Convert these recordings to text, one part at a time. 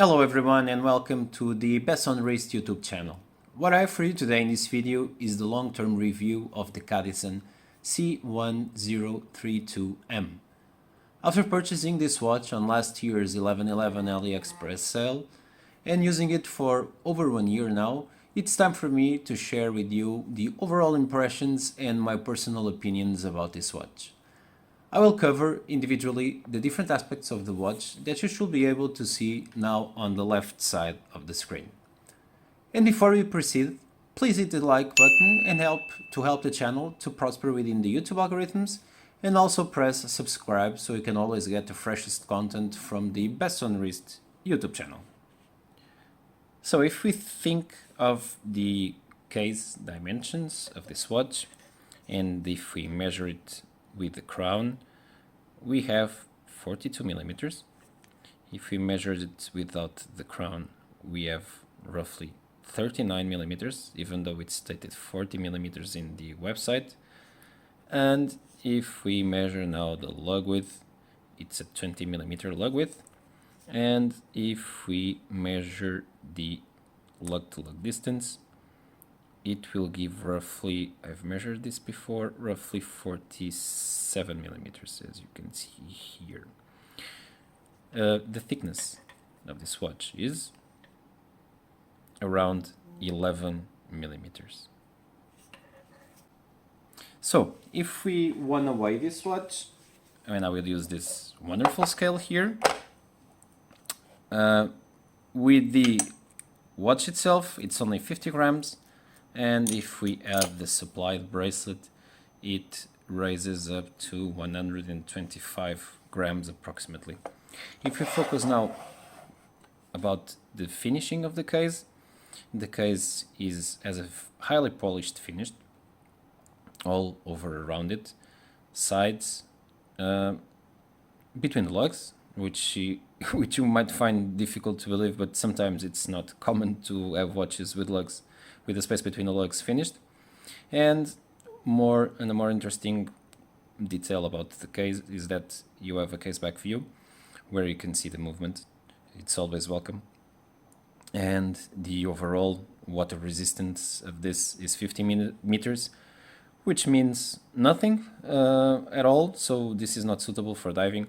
Hello everyone and welcome to the Best on Wrist YouTube channel. What I have for you today in this video is the long-term review of the Cadisen C1032M. After purchasing this watch on last year's 11/11 AliExpress sale and using it for over 1 year now, it's time for me to share with you the overall impressions and my personal opinions about this watch. I will cover individually the different aspects of the watch that you should be able to see now on the left side of the screen. And before we proceed, please hit the like button and help the channel to prosper within the YouTube algorithms, and also press subscribe so you can always get the freshest content from the Best on Wrist YouTube channel. So if we think of the case dimensions of this watch, and if we measure it with the crown, we have 42 millimeters. If we measure it without the crown, we have roughly 39 millimeters, even though it's stated 40 millimeters in the website. And if we measure now the lug width, it's a 20 millimeter lug width. And if we measure the lug to lug distance, it will give roughly, I've measured this before, roughly 47 millimeters, as you can see here. The thickness of this watch is around 11 millimeters. So if we want to weigh this watch, and I will use this wonderful scale here, with the watch itself, it's only 50 grams. And if we add the supplied bracelet, it raises up to 125 grams approximately. If we focus now about the finishing of the case has a highly polished finish all over around it, sides, between the lugs, which you might find difficult to believe, but sometimes it's not common to have watches with lugs, with the space between the lugs finished. And a more interesting detail about the case is that you have a case back view where you can see the movement. It's always welcome. And the overall water resistance of this is 50 meters, which means nothing at all. So this is not suitable for diving.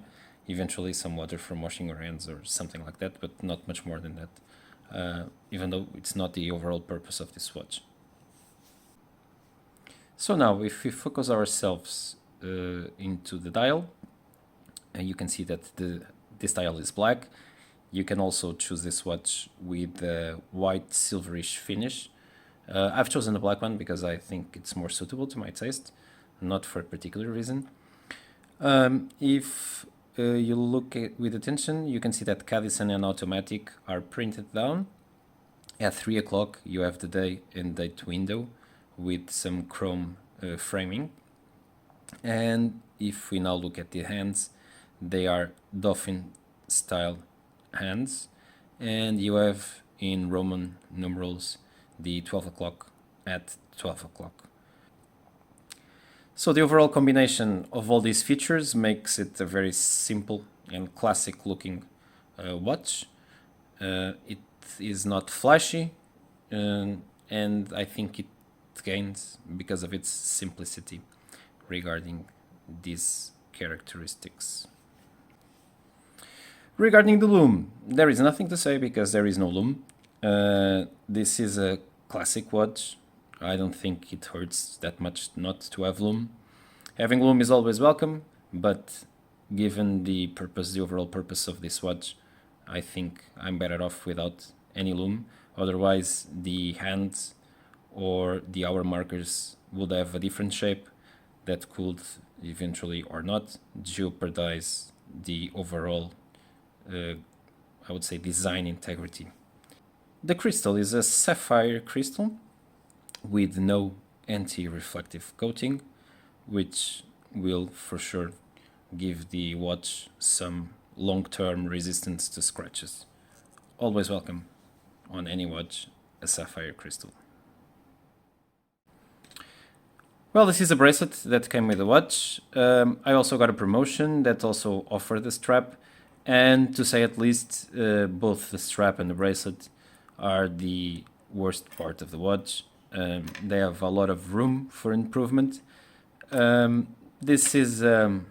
Eventually some water from washing your hands or something like that, but not much more than that. Even though it's not the overall purpose of this watch. So now, if we focus ourselves into the dial, you can see that this dial is black. You can also choose this watch with a white silverish finish. I've chosen the black one because I think it's more suitable to my taste, not for a particular reason. If you look at with attention, you can see that Cadisen and automatic are printed down. At 3 o'clock you have the day and date window with some chrome framing. And if we now look at the hands, they are dolphin style hands, and you have in Roman numerals the 12 o'clock at 12 o'clock. So the overall combination of all these features makes it a very simple and classic looking watch. It is not flashy, and I think it gains because of its simplicity regarding these characteristics. Regarding the lume, there is nothing to say because there is no lume. This is a classic watch. I don't think it hurts that much not to have lume. Having lume is always welcome, but given the overall purpose of this watch, I think I'm better off without any lume. Otherwise, the hands or the hour markers would have a different shape that could eventually or not jeopardize the overall, I would say, design integrity. The crystal is a sapphire crystal with no anti-reflective coating, which will for sure give the watch some long-term resistance to scratches. Always welcome on any watch a sapphire crystal. Well, this is a bracelet that came with the watch. I also got a promotion that also offered the strap, And to say at least, both the strap and the bracelet are the worst part of the watch. They have a lot of room for improvement. This is a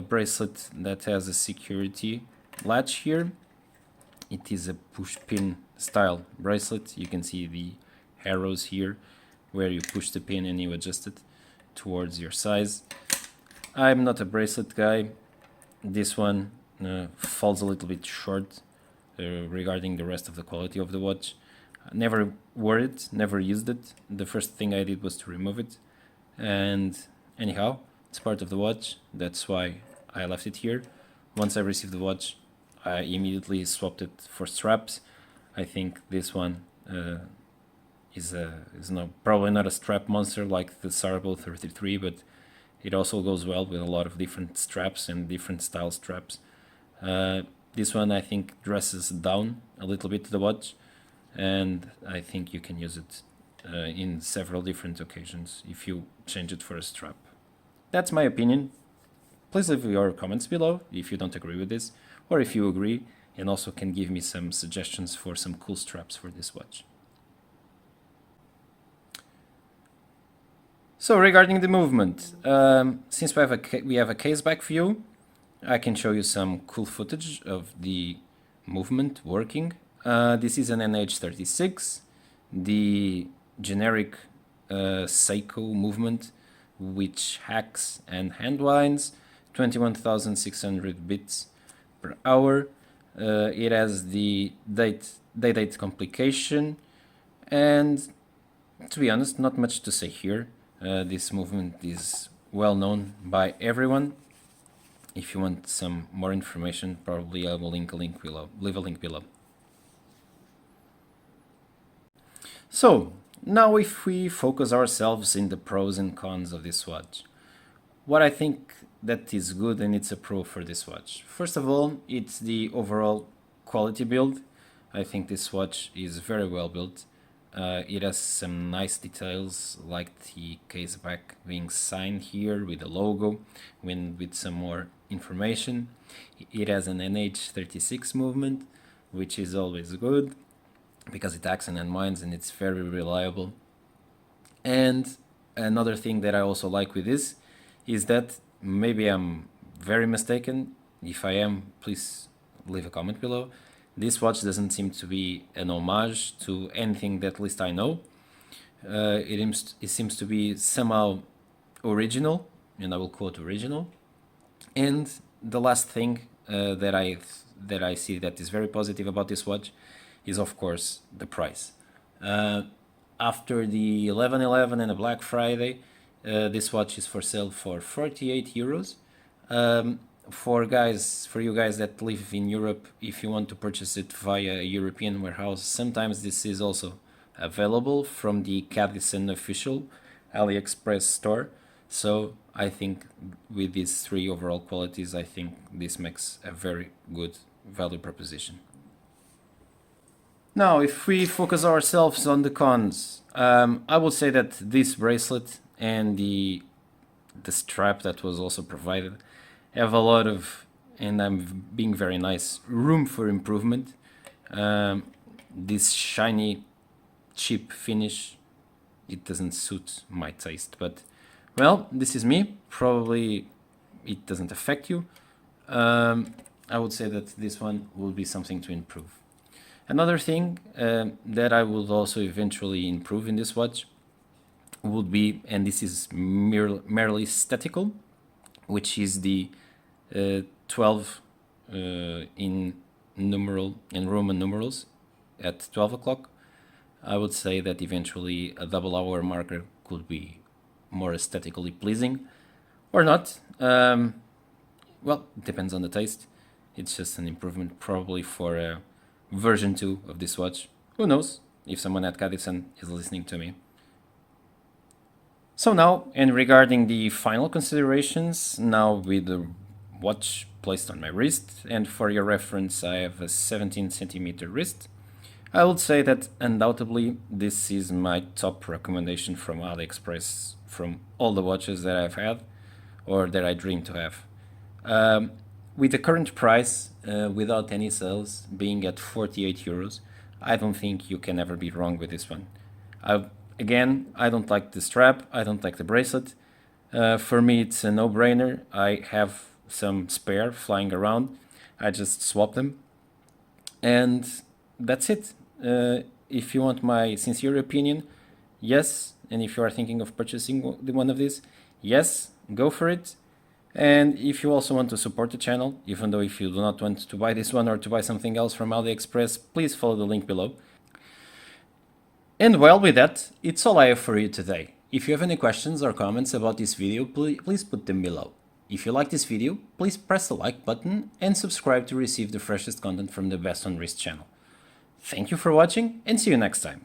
bracelet that has a security latch here. It is a push pin style bracelet. You can see the arrows here where you push the pin and you adjust it towards your size. I'm not a bracelet guy. This one falls a little bit short regarding the rest of the quality of the watch. Never wore it, never used it. The first thing I did was to remove it. And anyhow, it's part of the watch. That's why I left it here. Once I received the watch, I immediately swapped it for straps. I think this one is probably not a strap monster like the C1032, but it also goes well with a lot of different straps and different style straps. This one I think dresses down a little bit the watch, and I think you can use it in several different occasions if you change it for a strap. That's my opinion. Please leave your comments below if you don't agree with this, or if you agree, and also can give me some suggestions for some cool straps for this watch. So regarding the movement, since we have a case back view, I can show you some cool footage of the movement working. This is an NH36, the generic Seiko movement, which hacks and hand winds 21,600 bits per hour. It has the day-date complication, and to be honest, not much to say here. This movement is well known by everyone. If you want some more information, probably I will leave a link below. So now if we focus ourselves in the pros and cons of this watch, what I think that is good and it's a pro for this watch. First of all, it's the overall quality build. I think this watch is very well built. It has some nice details, like the case back being signed here with the logo, with some more information. It has an NH36 movement, which is always good because it acts and unwinds and it's very reliable. And another thing that I also like with this is that, maybe I'm very mistaken, if I am, please leave a comment below, this watch doesn't seem to be an homage to anything that at least I know. It seems to be somehow original, and I will quote original. And the last thing that I see that is very positive about this watch is, of course, the price. After the 11/11 and a Black Friday, this watch is for sale for 48 euros. For you guys that live in Europe, if you want to purchase it via a European warehouse, sometimes this is also available from the Cadisen official AliExpress store. So I think with these three overall qualities, I think this makes a very good value proposition. Now, if we focus ourselves on the cons, I would say that this bracelet and the strap that was also provided have a lot of, and I'm being very nice, room for improvement. This shiny, cheap finish, it doesn't suit my taste, but well, this is me. Probably it doesn't affect you. I would say that this one will be something to improve. Another thing that I would also eventually improve in this watch would be, and this is merely aesthetical, which is the 12 in Roman numerals at 12 o'clock. I would say that eventually a double hour marker could be more aesthetically pleasing, or not. Well, it depends on the taste. It's just an improvement probably for version 2 of this watch. Who knows if someone at Cadisen is listening to me. So now, and regarding the final considerations, now with the watch placed on my wrist, and for your reference I have a 17 centimeter wrist, I would say that undoubtedly this is my top recommendation from AliExpress from all the watches that I've had or that I dream to have. with the current price, without any sales, being at 48 euros, I don't think you can ever be wrong with this one. Again, I don't like the strap, I don't like the bracelet. For me, it's a no-brainer. I have some spare flying around. I just swap them. And that's it. If you want my sincere opinion, yes. And if you are thinking of purchasing one of these, yes, go for it. And if you also want to support the channel, even though if you do not want to buy this one or to buy something else from AliExpress, please follow the link below. And well, with that, it's all I have for you today. If you have any questions or comments about this video, please put them below. If you like this video, please press the like button and subscribe to receive the freshest content from the Best on Wrist channel. Thank you for watching and see you next time.